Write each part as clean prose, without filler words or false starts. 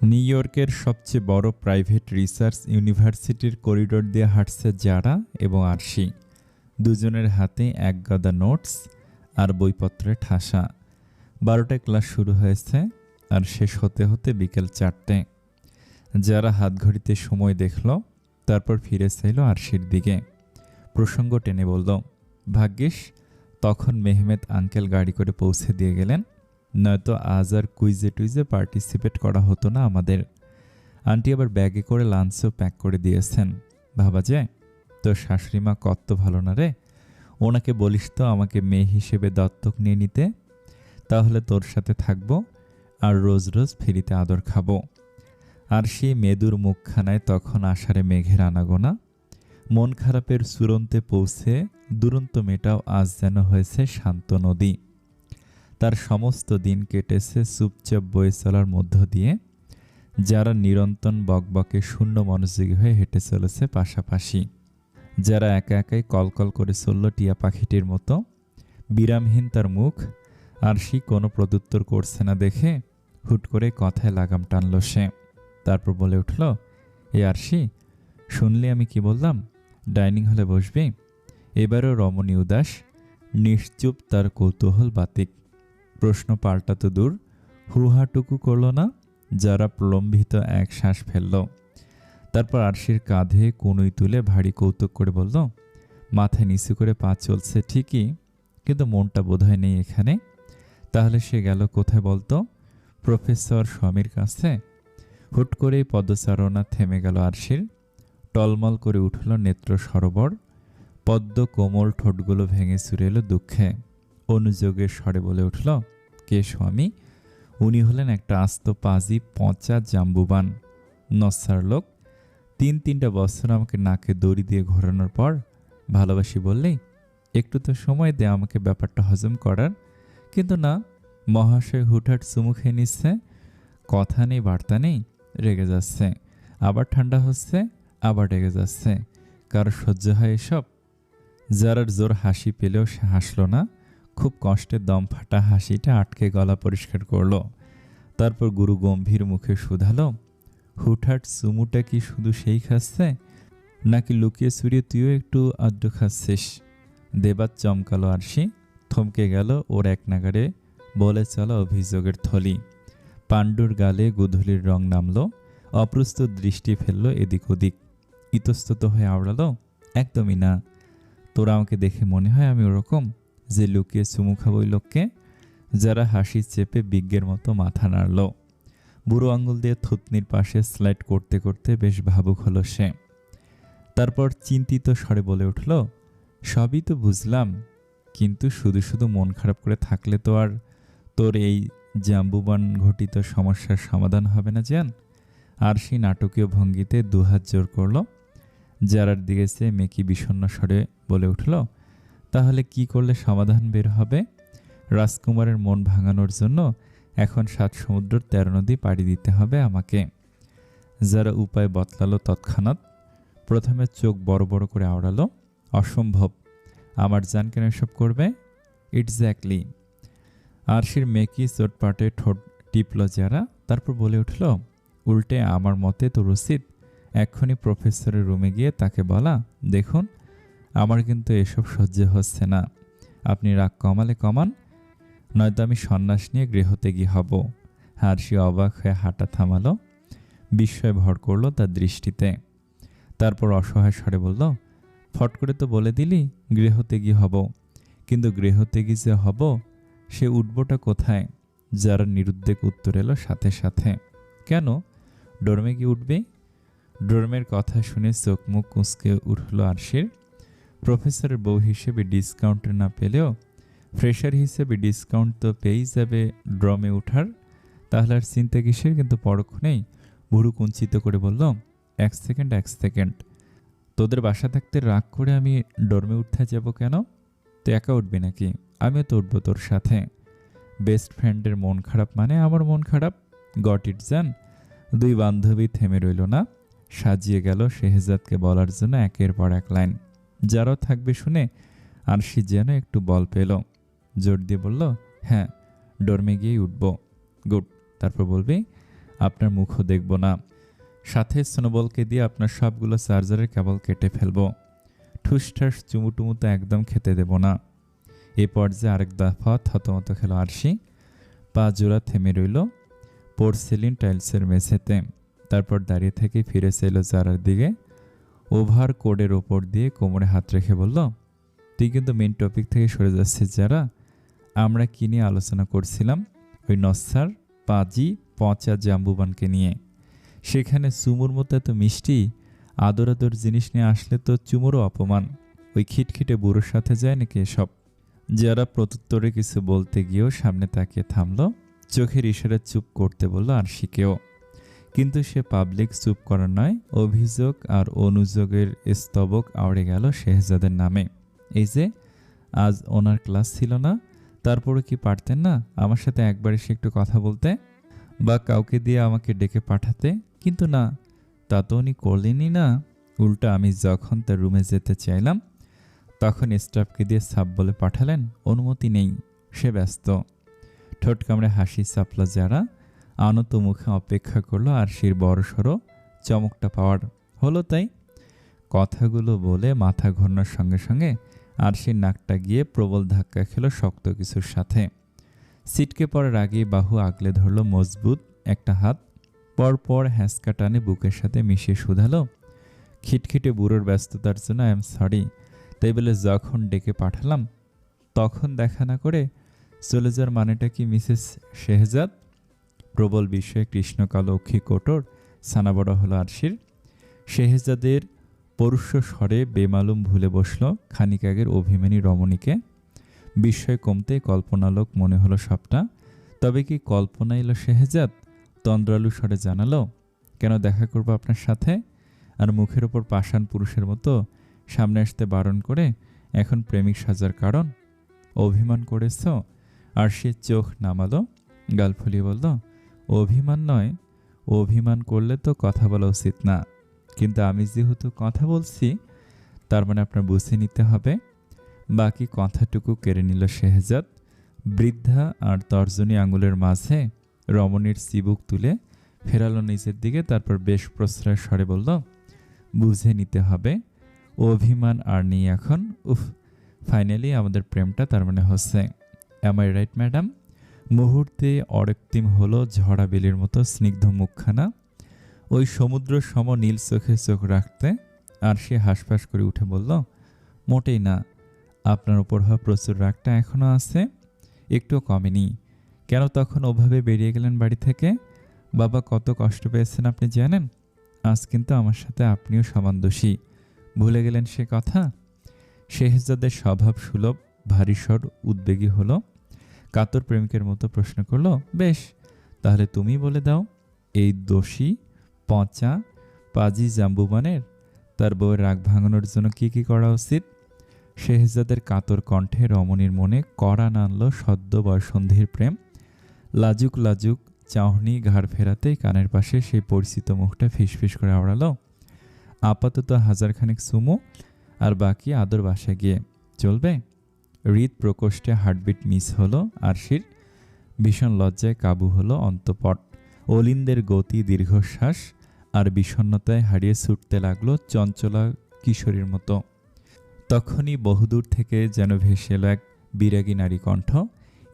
New ইয়র্কের সবচেয়ে বড় প্রাইভেট রিসার্চ ইউনিভার্সিটির করিডোর দিয়ে হাঁটছে যারা এবং আরশি। দুজনের হাতে এক গাদা নোটস আর বইপত্রে ঠাসা। 12টায় ক্লাস শুরু হয়েছে আর শেষ হতে হতে বিকেল 4টে। যারা হাতঘড়িতে সময় দেখল, তারপর ফিরে চাইল আরশির দিকে। প্রসঙ্গ টেনে বলল, ভাগ্যিস তখন মেহমেদ আঙ্কেল গাড়ি করে পৌঁছে দিয়ে গেলেন, নয়তো আজ আর কুইজে টুইজে পার্টিসিপেট করা হতো না আমাদের। আন্টি আবার ব্যাগে করে লাঞ্চও প্যাক করে দিয়েছেন। ভাবা যায়, তোর শাশুড়িমা কত ভালো না রে। ওনাকে বলিস তো আমাকে মেয়ে হিসেবে দত্তক নিয়ে নিতে, তাহলে তোর সাথে থাকবো আর রোজ রোজ ফ্রিতে আদর খাবো। আর সেই মেদুর মুখখানায় তখন আষাঢ়ে মেঘের আনাগোনা। মন খারাপের চূড়ান্তে পৌঁছে দুরন্ত মেয়েটাও আজ যেন হয়েছে শান্ত নদী। তার সমস্ত দিন কেটেছে চুপচাপ বয়ে চলার মধ্য দিয়ে, যারা নিরন্তর বকবকে শূন্য মনোযোগী হয়ে হেঁটে চলেছে পাশাপাশি, যারা একা একাই কলকল করে চলল টিয়া পাখিটির মতো। বিরামহীন তার মুখ, আর সে কোনো প্রত্যুত্তর করছে না দেখে হুট করে কথায় লাগাম টানল সে। তারপর বলে উঠল, এ আরশি, শুনলি আমি কি বললাম? ডাইনিং হলে বসবি? এবারও রমণী উদাস, নিশ্চুপ তার কৌতূহল বাতিক। প্রশ্ন পাল্টা তো দূর, হুহাটুকু করল না। যারা প্রলম্বিত এক শ্বাস ফেলল। তারপর আরশির কাঁধে কনুই তুলে ভারী কৌতুক করে বলল, মাথায় নিচু করে পা চলছে ঠিকই, কিন্তু মনটা বোধহয় নেই এখানে। তাহলে সে গেল কোথায় বলতো? প্রফেসর স্বামীর কাছে। হুট করেই পদচারণা থেমে গেল আরশির। টলমল করে উঠল নেত্র সরোবর। পদ্ম কোমল ঠোঁটগুলো ভেঙে চুরে এলো দুঃখে। অনুযোগের স্বরে বলে উঠল, কে স্বামী? উনি হলেন একটা আস্ত পাজি পচা জাম্বুবান নস্যার লোক। 3-3টা বছর আমাকে নাকে দড়ি দিয়ে ঘোরানোর পর ভালোবাসি বললেই একটু তো সময় দে আমাকে ব্যাপারটা হজম করার। কিন্তু না, মহাশয় হুটহাট চুমু খেয়ে নিচ্ছে, কথা নেই বার্তা নেই, রেগে যাচ্ছে, আবার ঠান্ডা হচ্ছে, আবার রেগে যাচ্ছে। কারো সহ্য হয় এসব? যারার জোর হাসি পেলেও সে হাসল না। খুব কষ্টে দম ফাটা হাসিটা আটকে গলা পরিষ্কার করল। তারপর গুরু গম্ভীর মুখে শুধালো, হুটহাট চুমুটা কি শুধু সেই খাচ্ছে, নাকি লুকিয়ে চুরিয়ে তুইও একটু আড্ডু খাচ্ছিস? দেবাত চমকালো আরশি, থমকে গেল ওর এক নাগারে বলে চলা অভিযোগের থলি। পাণ্ডুর গালে গুধুলির রং নামলো। অপ্রস্তুত দৃষ্টি ফেললো এদিক ওদিক। ইতস্তত হয়ে আওড়ালো, একদমই না। তোরা আমাকে দেখে মনে হয় আমি ওরকম যে লুকিয়ে চুমু খাবো ওই লোককে? যারা হাসি চেপে বিজ্ঞের মতো মাথা নাড়ল। বুড়ো আঙুল দিয়ে থুতনির পাশে স্লাইড করতে করতে বেশ ভাবুক হলো সে। তারপর চিন্তিত স্বরে বলে উঠল, সবই তো বুঝলাম, কিন্তু শুধু শুধু মন খারাপ করে থাকলে তো আর তোর এই জাম্বুবান ঘটিত সমস্যার সমাধান হবে না জান। আর সেই নাটকীয় ভঙ্গিতে দুহাত জোর করল। যারার দিকে সে মেকি বিষণ্ণ স্বরে বলে উঠল, তাহলে কি করলে সমাধান বের হবে? রাজকুমারের মন ভাঙানোর জন্য এখন 7 সমুদ্র 13 নদী পাড়ি দিতে হবে আমাকে। যারা উপায় বতলালো তৎক্ষণাৎ। প্রথমে চোখ বড় বড় করে আওড়ালো, অসম্ভব, আমার জান কেন এসব করবে? এক্স্যাক্টলি। আরশির মেকি চোটপাটে ঠোঁট টিপল যারা। তারপর বলে উঠল, উল্টে আমার মতে তো উচিত এক্ষুনি প্রফেসরের রুমে গিয়ে তাকে বলা, দেখুন আমার কিন্তু এসব সহ্য হচ্ছে না, আপনি রাগ কমালে কমান, নয়তো আমি সন্ন্যাস নিয়ে গৃহত্যাগী হব। আরশি অবাক হয়ে হাঁটা থামালো। বিস্ময় ভর করল তার দৃষ্টিতে। তারপর অসহায় স্বরে বলল, ফট করে তো বলে দিলি গৃহত্যাগী হব, কিন্তু গৃহত্যাগী যে হব সে উঠবোটা কোথায়? যারা নিরুদ্বেগ উত্তর এলো সাথে সাথে, কেন ডোরমে গিয়ে উঠবে? ডোরমের কথা শুনে চোখ মুখ কুঁচকে উঠল আরশির। প্রফেসরের বউ হিসেবে ডিসকাউন্ট না পেলেও ফ্রেশার হিসেবে ডিসকাউন্ট তো পেয়েই যাবে ড্রমে ওঠার। তাহলে আর চিন্তা কিসের? কিন্তু পরক্ষণেই ভুরু কুঞ্চিত করে বলল, এক সেকেন্ড, তোদের বাসা থাকতে রাগ করে আমি ডর্মে উঠতে যাব কেন? তুই একা উঠবি নাকি? আমিও তো উঠবো তোর সাথে। বেস্ট ফ্রেন্ডের মন খারাপ মানে আমার মন খারাপ, গট ইট জান। দুই বান্ধবী থেমে রইল না, সাজিয়ে গেল শেহজাদকে বলার জন্য একের পর এক লাইন। যারাও থাকবে শুনে আরশি যেন একটু বল পেল। জোর দিয়ে বলল, হ্যাঁ ডর্মে গিয়েই উঠবো। গুড। তারপর বলবি, আপনার মুখও দেখব না। সাথে স্নোবলকে দিয়ে আপনার সবগুলো চার্জারের কেবল কেটে ফেলবো। ঠুসঠাস চুমুটুমু তো একদম খেতে দেব না। এ পর্যায়ে আরেক দফা থতমত খেলো আরশি। পা জোড়া থেমে রইল পোর্সেলিন টাইলসের মেঝেতে। তারপর দাঁড়িয়ে থেকে ফিরে চাইল জারার দিকে। ওভার কোডের ওপর দিয়ে কোমরে হাত রেখে বলল, তুই কিন্তু মেন টপিক থেকে সরে যাচ্ছিস যারা। আমরা কি নিয়ে আলোচনা করছিলাম? ওই নস্যার পাজি পচা জাম্বুবানকে নিয়ে। সেখানে চুমুর মতো এত মিষ্টি আদর আদর জিনিস নিয়ে আসলে তো চুমুরও অপমান। ওই খিটখিটে বুড়োর সাথে যায় নাকি এসব? যারা প্রত্যুত্তরে কিছু বলতে গিয়েও সামনে তাকিয়ে থামল। চোখের ইশারা চুপ করতে বলল আরশিকেও। কিন্তু সে পাবলিক চুপ করার নয়, অভিযোগ আর অনুযোগের স্তবক আওড়ে গেল শেহজাদের নামে। এই যে আজ ওনার ক্লাস ছিল না, তারপরে কি পারতেন না আমার সাথে একবার এসে একটু কথা বলতে, বা কাউকে দিয়ে আমাকে ডেকে পাঠাতে? কিন্তু না, তা তো উনি করলেনই না। উল্টা আমি যখন তার রুমে যেতে চাইলাম তখন স্টাফকে দিয়ে সাপ বলে পাঠালেন অনুমতি নেই, সে ব্যস্ত। ঠোঁট কামড়ে হাসি চাপলা যারা আনত মুখে অপেক্ষা করলো আরশির বড়সড় চমকটা পাওয়ার। হলো তাই। কথাগুলো বলে মাথা ঘোরানোর সঙ্গে সঙ্গে আরশির নাকটা গিয়ে প্রবল ধাক্কা খেলো শক্ত কিছুর সাথে। সিটকে পড়ার আগেই বাহু আগলে ধরল মজবুত একটা হাত। পরপর হ্যাঁচকা টানে বুকের সাথে মিশিয়ে শুধালো, খিটখিটে বুড়োর ব্যস্ততার জন্য আই এম সরি। তাই বলে যখন ডেকে পাঠালাম তখন দেখা না করে চলে যাওয়ার মানেটা কি মিসেস শেহজাদ? প্রবল বিষয়ে কৃষ্ণকালো অক্ষী কোটর ছানাবড় হলো আরশির। শেহজাদের পরুষ স্বরে বেমালুম ভুলে বসল খানিক আগের অভিমানী রমণীকে। বিস্ময় কমতে কল্পনালোক মনে হলো সবটা। তবে কি কল্পনা এলো শেহজাদ? তন্দ্রালু স্বরে জানালো, কেন দেখা করবো আপনার সাথে? আর মুখের ওপর পাষাণ পুরুষের মতো সামনে আসতে বারণ করে এখন প্রেমিক সাজার কারণ? অভিমান করেছ? আর সে চোখ নামালো, গাল ফুলিয়ে বলল, অভিমান নয়, অভিমান করলে তো কথা বলা উচিত না। কিন্তু আমি যেহেতু কথা বলছি তার মানে আপনার বুঝে নিতে হবে। বাকি কথাটুকু কেড়ে নিল শেহজাদ। বৃদ্ধা আর তর্জনী আঙুলের মাঝে রমণীর চিবুক তুলে ফেরালো নিচের দিকে। তারপর বেশ প্রশ্রয় স্বরে বলল, বুঝে নিতে হবে, অভিমান আর নেই এখন। উফ, ফাইনালি আমাদের প্রেমটা তার মানে হচ্ছে। Am I right madam? মুহূর্তে অরক্তিম হলো ঝড়া বেলির মতো স্নিগ্ধ মুখখানা। ওই সমুদ্র সম নীল চোখে চোখ রাখতে আর সে হাঁসফাঁস করে উঠে বলল, মোটেই না, আপনার উপর হওয়া প্রচুর রাগটা এখনও আছে, একটুও কমেনি। কেন তখন ওভাবে বেরিয়ে গেলেন বাড়ি থেকে? বাবা কত কষ্ট পেয়েছেন আপনি জানেন? আজ কিন্তু আমার সাথে আপনিও সমান দোষী। ভুলে গেলেন সে কথা? শেহজাদের স্বভাব সুলভ ভারী স্বর উদ্বেগী হলো। কাতর প্রেমিকের মতো প্রশ্ন করলো, বেশ, তাহলে তুমি বলে দাও, এই দোষী পচা পাজি জাম্বুবানের তার বউয়ের রাগ ভাঙানোর জন্য কি কি করা উচিত? শেহজাদের কাতর কণ্ঠে রমণীর মনে কড়া নানল সদ্য বয়সন্ধির প্রেম। লাজুক লাজুক চাহনি ঘাড় ফেরাতেই কানের পাশে সেই পরিচিত মুখটা ফিসফিস করে আওড়ালো, আপাতত হাজারখানেক সুমো আর বাকি আদর বাসা গিয়ে চলবে? হৃদ প্রকোষ্ঠে হার্টবিট মিস হলো আরশির। ভীষণ লজ্জায় কাবু হলো অন্তঃপট। অলিন্দের গতি দীর্ঘশ্বাস আর বিষণ্ণতায় হারিয়ে ছুটতে লাগলো চঞ্চলা কিশোরীর মতো। তখনই বহুদূর থেকে যেন ভেসে এলো এক বিরাগী নারী কণ্ঠ।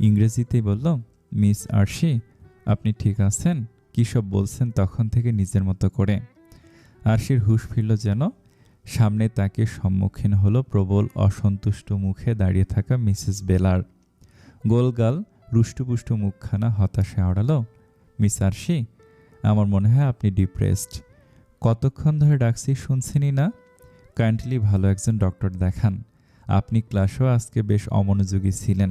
ইংরেজিতেই বলল, মিস আরশি, আপনি ঠিক আছেন? কী সব বলছেন তখন থেকে নিজের মতো করে। আরশির হুঁশ ফিরল যেন। সামনে তাকে সম্মুখীন হলো প্রবল অসন্তুষ্ট মুখে দাঁড়িয়ে থাকা মিসেস বেলার। গোলগাল রুষ্টপুষ্ট মুখখানা হতাশে আওড়ালো, মিস আরশি, আমার মনে হয় আপনি ডিপ্রেসড। কতক্ষণ ধরে ডাকছি শুনছেনই না? কাইন্ডলি ভালো একজন ডক্টর দেখান। আপনি ক্লাসেও আজকে বেশ অমনোযোগী ছিলেন।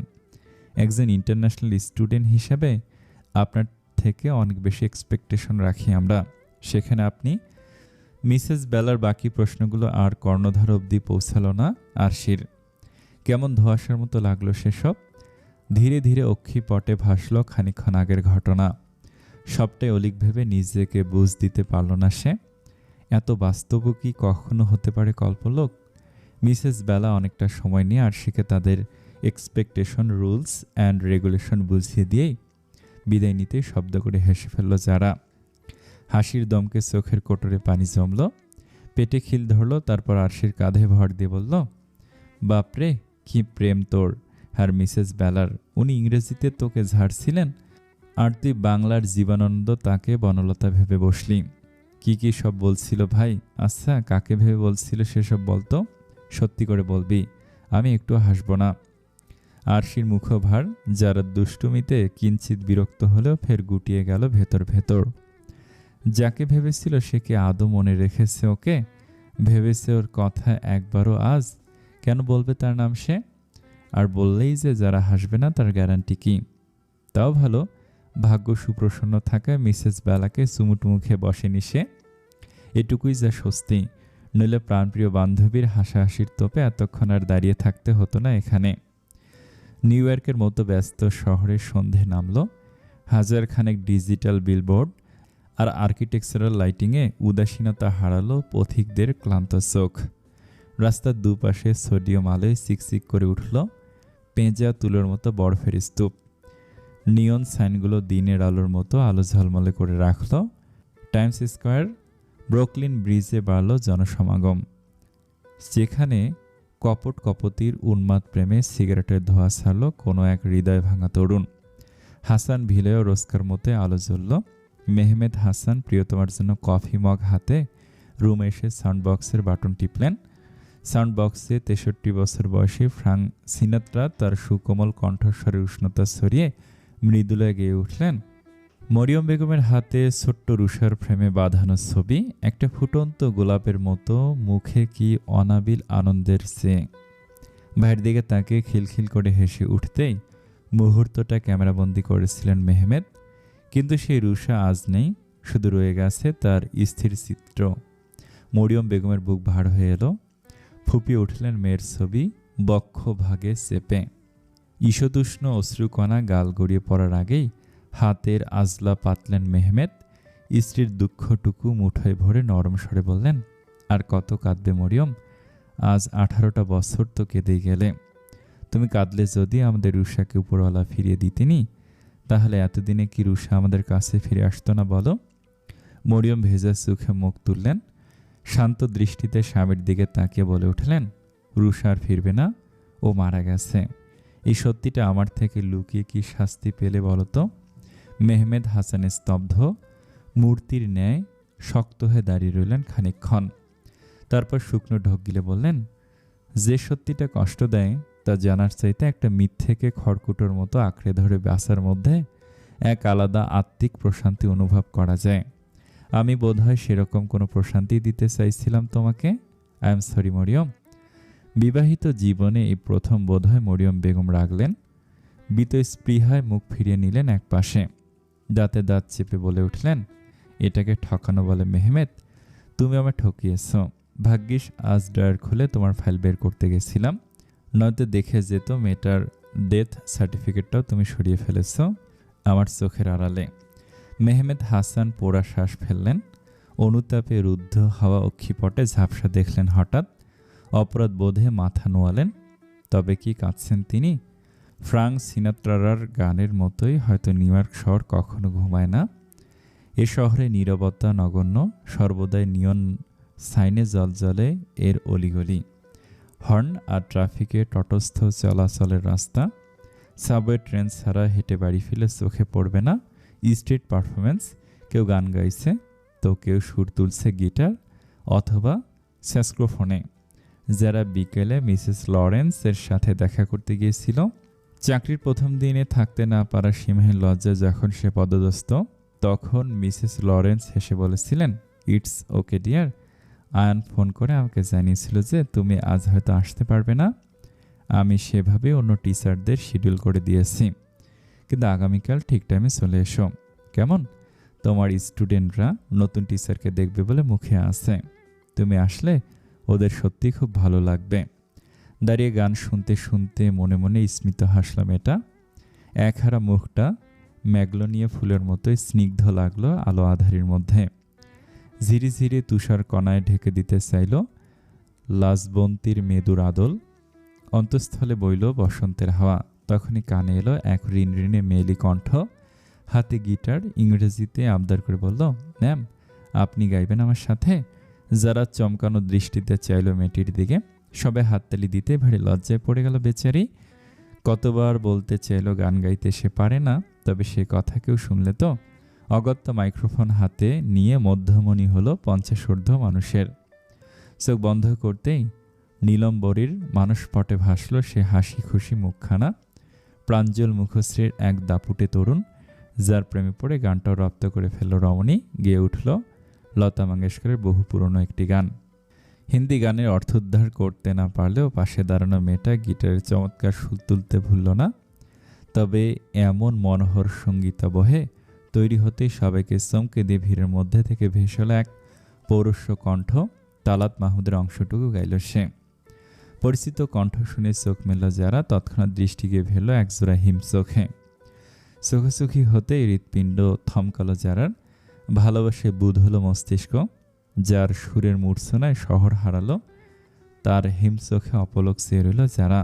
একজন ইন্টারন্যাশনাল স্টুডেন্ট হিসেবে আপনার থেকে অনেক বেশি এক্সপেকটেশন রাখি আমরা। সেখানে আপনি। মিসেস বেলার বাকি প্রশ্নগুলো আর কর্ণধার অবধি পৌঁছালো না আরশির। কেমন ধোঁয়াশার মতো লাগলো সেসব। ধীরে ধীরে অক্ষি পটে ভাসল খানিকক্ষণ আগের ঘটনা। সবটাই অলিক ভেবে নিজেকে বুঝ দিতে পারল না সে। এত বাস্তব কি কখনো হতে পারে কল্পলোক? মিসেস বেলা অনেকটা সময় নিয়ে আরশিকে তাদের এক্সপেকটেশন, রুলস অ্যান্ড রেগুলেশন বুঝিয়ে দিয়েই বিদায় নিতে শব্দ করে হেসে ফেলল যারা। হাসির দমকে চোখের কোটরে পানি জমল, পেটে খিল ধরল। তারপর আরশির কাঁধে ভর দিয়ে বলল, বাপরে কি প্রেম তোর আর মিসেস বেলার। উনি ইংরেজিতে তোকে ঝাড়ছিলেন আর তুই বাংলার জীবনানন্দ তাকে বনলতা ভেবে বসলি। কি কি সব বলছিল ভাই? আচ্ছা, কাকে ভেবে বলছিল সেসব বলতো, সত্যি করে বলবি, আমি একটু হাসব না। আরশির মুখভার যারা দুষ্টুমিতে কিঞ্চিত বিরক্ত হলেও ফের গুটিয়ে গেল ভেতর ভেতর। যাকে ভেবেছিল সে কি আদৌ মনে রেখেছে ওকে? ভেবেছে ওর কথা একবারও আজ? কেন বলবে তার নাম সে? আর বললেই যে যারা হাসবে না তার গ্যারান্টি কি? তাও ভালো, ভাগ্য সুপ্রসন্ন থাকায় মিসেস বেলাকে চুমুটুমু খেয়ে বসেনি সে। এটুকুই যা স্বস্তি, নইলে প্রাণপ্রিয় বান্ধবীর হাসাহাসির তোপে এতক্ষণ আর দাঁড়িয়ে থাকতে হতো না এখানে। নিউ ইয়র্কের মতো ব্যস্ত শহরে সন্ধে নামল। হাজারখানেক ডিজিটাল বিলবোর্ড আর আর্কিটেকচারাল লাইটিংয়ে উদাসীনতা হারালো পথিকদের ক্লান্ত চোখ। রাস্তার দুপাশে সোডিয়াম আলোয় চিকচিক করে উঠল পেঁজা তুলোর মতো বরফের স্তূপ। নিয়ন সাইনগুলো দিনের আলোর মতো আলো ঝলমলে করে রাখল টাইমস স্কোয়ার। ব্রুকলিন ব্রিজে বাড়ল জনসমাগম, যেখানে কপট কপতির উন্মাদ প্রেমে সিগারেটের ধোঁয়া ছাড়ল কোনো এক হৃদয় ভাঙা তরুণ। হাসান ভিলেও রোজকার মতে আলো জ্বলল। মেহমেদ হাসান প্রিয়তমার জন্য কফি মগ হাতে রুমে এসে সাউন্ড বক্সের বাটন টিপলেন। সাউন্ড বক্সে 63 বছর বয়সী ফ্রাঙ্ক সিনাত্রা তার সুকোমল কণ্ঠস্বরের উষ্ণতা ছড়িয়ে মৃদুলয়ে গেয়ে উঠলেন। মরিয়ম বেগমের হাতে ছোট্ট রুষার ফ্রেমে বাঁধানো ছবি, একটা ফুটন্ত গোলাপের মতো, মুখে কি অনাবিল আনন্দের চেয়ে। ভাইয়ের দিকে তাকে খিলখিল করে হেসে উঠতেই মুহূর্তটা ক্যামেরাবন্দি করেছিলেন মেহমেদ। কিন্তু সেই রুষা আজ নেই, শুধু রয়ে গেছে তার স্থির চিত্র। মরিয়ম বেগমের বুক ভার হয়ে এলো। ফুপিয়ে উঠলেন মেয়ের ছবি বক্ষ ভাগে চেপে। ঈষদুষ্ণ অশ্রুকণা গাল গড়িয়ে পড়ার আগেই হাতের আজলা পাতলেন মেহমেদ। স্ত্রীর দুঃখটুকু মুঠোয় ভরে নরম স্বরে বললেন, আর কত কাঁদবে মরিয়ম? আজ 18টা বছর তো কেঁদেই গেলে। তুমি কাঁদলে যদি আমাদের রুষাকে উপরওয়ালা ফিরিয়ে দিতেনি, তাহলে এতদিনে কি রুষা আমাদের কাছে ফিরে আসতো না বলো? মরিয়ম ভেজা চোখে মুখ তুললেন, শান্ত দৃষ্টিতে স্বামীর দিকে তাকিয়ে বলে উঠলেন, রুষা আর ফিরবে না, ও মারা গেছে। এই সত্যিটা আমার থেকে লুকিয়ে কি শাস্তি পেলে বলো তো? মেহমেদ হাসান স্তব্ধ, মূর্তির ন্যায় শক্ত হয়ে দাঁড়িয়ে রইলেন খানিকক্ষণ। তারপর শুকনো ঢোক গিলে বললেন, যে সত্যিটা কষ্ট দেয় তা জানার চাইতে একটা মিথ্যেকে খড়কুটোর মতো আঁকড়ে ধরে বাসার মধ্যে এক আলাদা আত্মিক প্রশান্তি অনুভব করা যায়। আমি বোধহয় সেরকম কোনো প্রশান্তি দিতে চাইছিলাম তোমাকে। I am sorry Maryam. বিবাহিত জীবনে এই প্রথম বোধহয় মরিয়ম বেগম রাগলেন। স্পৃহায় মুখ ফিরিয়ে নিলেন এক পাশে, দাঁতে দাঁত চেপে বলে উঠলেন, এটাকে ঠকানো বলে মেহমেদ? তুমি আমায় ঠকিয়েছ। ভাগ্যিস আজ ড্রয়ার খুলে তোমার ফাইল বের করতে গেছিলাম, নয়তো দেখে যেত মেয়েটার ডেথ সার্টিফিকেটটাও তুমি সরিয়ে ফেলেছ আমার চোখের আড়ালে। মেহমেদ হাসান পোড়া শ্বাস ফেললেন। অনুতাপে রুদ্ধ হওয়া অক্ষিপটে ঝাপসা দেখলেন হঠাৎ। অপরাধ বোধে মাথা নোয়ালেন। তবে কি কাঁদছেন তিনি? ফ্রাঙ্ক সিনাত্রার গানের মতোই হয়তো নিউ ইয়র্ক শহর কখনো ঘুমায় না। এ শহরে নীরবতা নগণ্য, সর্বদাই নিয়ন সাইনে জলজলে এর অলিগলি, হর্ন আর ট্রাফিকে তটস্থ চলাচলের রাস্তা। সাবওয়ে ট্রেন ছাড়া হেঁটে বাড়ি ফিরে চোখে পড়বে না স্ট্রিট পারফরমেন্স। কেউ গান গাইছে, তো কেউ সুর তুলছে গিটার অথবা স্যাক্সোফোনে। যারা বিকেলে মিসেস লরেন্সের সাথে দেখা করতে গিয়েছিল, চাকরির প্রথম দিনে থাকতে না পারার সীমাহীন লজ্জা যখন সে পদদস্ত, তখন মিসেস লরেন্স হেসে বলেছিলেন, it's okay dear. Ayaan phone করে আমাকে জানিয়েছিল যে তুমি আজ হয়তো আসতে পারবে না। আমি সেভাবে অন্য টিচারদের শিডিউল করে দিয়েছি, কিন্তু আগামীকাল ঠিক টাইমে চলে এসো, কেমন? তোমার স্টুডেন্টরা নতুন টিচারকে দেখবে বলে মুখে আছে। তুমি আসলে ওদের সত্যি খুব ভালো লাগবে। দাঁড়িয়ে গান শুনতে শুনতে মনে মনে স্মিত হাসলাম। এটা একহারা মুখটা ম্যাগনোলিয়া ফুলের মতোই স্নিগ্ধ লাগলো আলো আধারির মধ্যে। ঝিরি ঝিরি তুষার কণায় ঢেকে দিতে চাইল লাজবন্তীর মেদুর আদল। অন্তঃস্থলে বইল বসন্তের হাওয়া। তখনই কানে এলো এক ঋণঋণে মেয়েলি কণ্ঠ, হাতে গিটার, ইংরেজিতে আবদার করে বলল, ম্যাম আপনি গাইবেন আমার সাথে? যারা চমকানো দৃষ্টিতে চাইল মেয়েটির দিকে। সবাই হাততালি দিতে ভারী লজ্জায় পড়ে গেল বেচারি। কতবার বলতে চাইল গান গাইতে সে পারে না, তবে সে কথা কেউ শুনলে তো? অগত্যা মাইক্রোফোন হাতে নিয়ে মধ্যমণি হলো 50 ঊর্ধ্ব মানুষের। চোখ বন্ধ করতেই নীলম্বরীর মানসপটে ভাসল সে হাসি খুশি মুখখানা। প্রাঞ্জল মুখশ্রীর এক দাপুটে তরুণ, যার প্রেমে পড়ে গানটাও রপ্ত করে ফেলল রমণী। গেয়ে উঠল লতা মঙ্গেশকরের বহু পুরনো একটি গান। হিন্দি গানের অর্থোদ্ধার করতে না পারলেও পাশে দাঁড়ানো মেয়েটা গিটারের চমৎকার সুর তুলতে ভুলল না। তবে এমন মনোহর সঙ্গীতাবহে তৈরি হতেই সবাইকে চমকে দিয়ে ভিড়ের মধ্যে থেকে ভেসল এক পৌরস্য কণ্ঠ। তালাত মাহমুদের অংশটুকু গাইল সে। পরিচিত কণ্ঠ শুনে চোখ মেলল যারা, তৎক্ষণাৎ দৃষ্টি গিয়ে ফেলল একজোড়া হিমচোখে। চোখাচোখি হতেই হৃৎপিণ্ড থমকালো যারার। ভালোবাসে বুধ হলো মস্তিষ্ক, যার সুরের মূর্ছনায় শহর হারালো। তার হিমচোখে অপলক চেয়ে রইল যারা।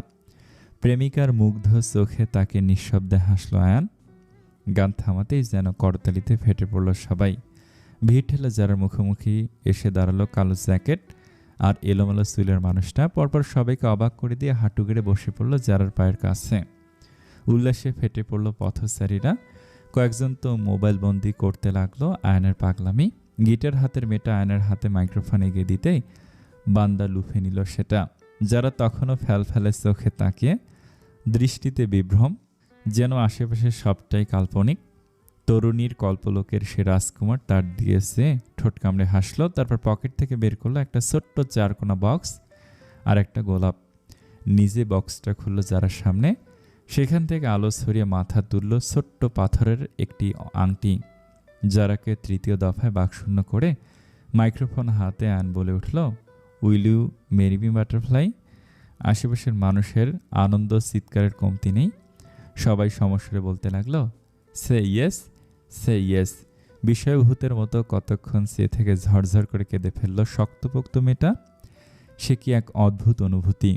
প্রেমিকার মুগ্ধ চোখে তাকে নিঃশব্দে হাসল আয়ান। গান থামাতেই যেন করতালিতে ফেটে পড়ল সবাই। ভিড় ঠেলে যারা মুখোমুখি এসে দাঁড়ালো কালো জ্যাকেট আর এলোমেলো চুলের মানুষটা। পরপর সবাইকে অবাক করে দিয়ে হাঁটু গেড়ে বসে পড়ল যারার পায়ের কাছে। উল্লাসে ফেটে পড়ল পথচারীরা। কয়েকজন তো মোবাইল বন্দি করতে লাগলো আয়নের পাগলামি। গিটার হাতের মেয়েটা আয়নের হাতে মাইক্রোফোন এগিয়ে দিতেই বান্দা লুফে নিল সেটা। যারা তখনও ফ্যালফ্যালে চোখে তাকিয়ে, দৃষ্টিতে বিভ্রম, যেন আশেপাশে সবটাই কাল্পনিক। তরুণীর কল্পলোকের সে রাজকুমার তার দিয়েছে ঠোঁট কামড়ে হাসলো। তারপর পকেট থেকে বের করলো একটা ছোট্ট চারকোনা বক্স আর একটা গোলাপ। নিজে বক্সটা খুললো যারার সামনে। সেখান থেকে আলো ছড়িয়ে মাথা তুলল ছোট্ট পাথরের একটি আংটি। যারাকে তৃতীয় দফায় বাকশূন্য করে মাইক্রোফোন হাতে আন বলে উঠল, will you marry me butterfly? আশেপাশের মানুষের আনন্দ চিৎকারের কমতি নেই। সবাই সমস্যারে বলতে লাগলো, সে ইয়েস, সে ইয়েস। বিষয়ভূতের মতো কতক্ষণ সে থেকে ঝরঝর করে কেঁদে ফেলল শক্তপোক্ত মেয়েটা। সে কি এক অদ্ভুত অনুভূতি।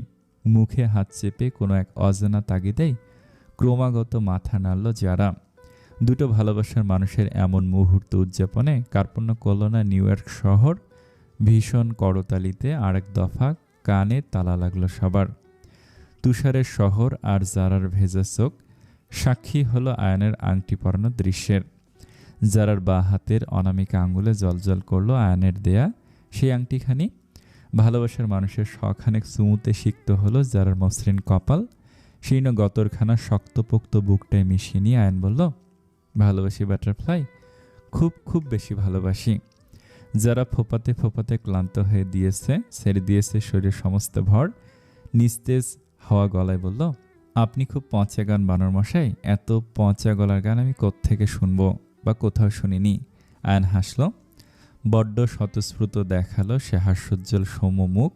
মুখে হাত চেপে কোনো এক অজানা তাগিদেই ক্রমাগত মাথা নাড়ল যারা। দুটো ভালোবাসার মানুষের এমন মুহূর্ত উদযাপনে কার্পণ্য করল না নিউ ইয়র্ক শহর। ভীষণ করতালিতে আরেক দফা কানে তালা লাগলো সবার। তুষারের শহর আর জারার ভেজা চোখ সাক্ষী হলো আয়নের আংটি পরানো দৃশ্যের। জারার বা হাতের অনামিকা আঙুলে জলজল করলো আয়নের দেয়া সেই আংটিখানি। ভালোবাসার মানুষের শখানেক চুমুতে সিক্ত হলো যারার মসৃণ কপাল। শীর্ণ গতরখানা শক্তপোক্ত বুকটায় মিশিয়ে নিয়ে আয়ন বলল, ভালোবাসি বাটারফ্লাই, খুব খুব বেশি ভালোবাসি। যারা ফোপাতে ফোপাতে ক্লান্ত হয়ে দিয়েছে, ছেড়ে দিয়েছে শরীরের সমস্ত ভর, নিস্তেজ হাওয়া গলায় বলল, আপনি খুব পচা গান বানর মশাই। এত পচা গলার গান আমি কোত্থেকে শুনবো বা কোথাও শুনিনি। আয়ন হাসল। বড্ড স্বতঃস্ফূর্ত দেখালো সে হাস্যোজ্জ্বল সৌম্য মুখ,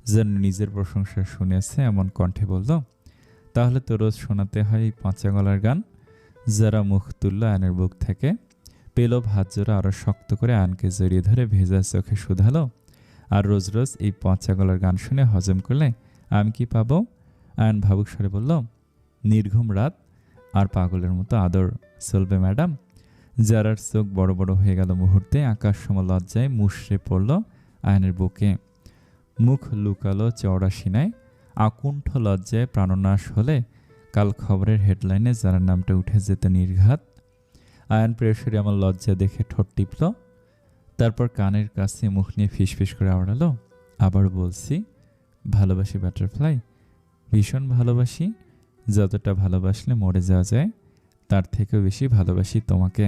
যেন নিজের প্রশংসা শুনেছে এমন কণ্ঠে বলল, তাহলে তো রোজ শোনাতে হয় এই পচা গলার গান। যারা মুখ তুলল আয়নের বুক থেকে। পেল ভাত জোড়া আরো শক্ত করে আয়নকে জড়িয়ে ধরে ভেজা চোখে শুধালো, আর রোজ রোজ এই পচা গলার গান শুনে হজম করলে আমি কি পাবো? আয়ন ভাবুক স্বরে বলল, নির্ঘুম রাত আর পাগলের মতো আদর। চলবে ম্যাডাম? যারার চোখ বড় বড় হয়ে গেল মুহূর্তে। আকাশ সম লজ্জায় মুষড়ে পড়ল আয়নের বুকে। মুখ লুকালো চওড়া সিনায়। আকুণ্ঠ লজ্জায় প্রাণনাশ হলে কাল খবরের হেডলাইনে যারার নামটা উঠে যেত নির্ঘাত। আয়ন প্রেয়সী আমার লজ্জা দেখে ঠোঁট টিপল। তারপর কানের কাছে মুখ নিয়ে ফিসফিস করে আওড়ালো, আবার বলছি, ভালোবাসি বাটারফ্লাই, ভীষণ ভালোবাসি। যতটা ভালোবাসলে মরে যাওয়া যায় তার থেকেও বেশি ভালোবাসি তোমাকে।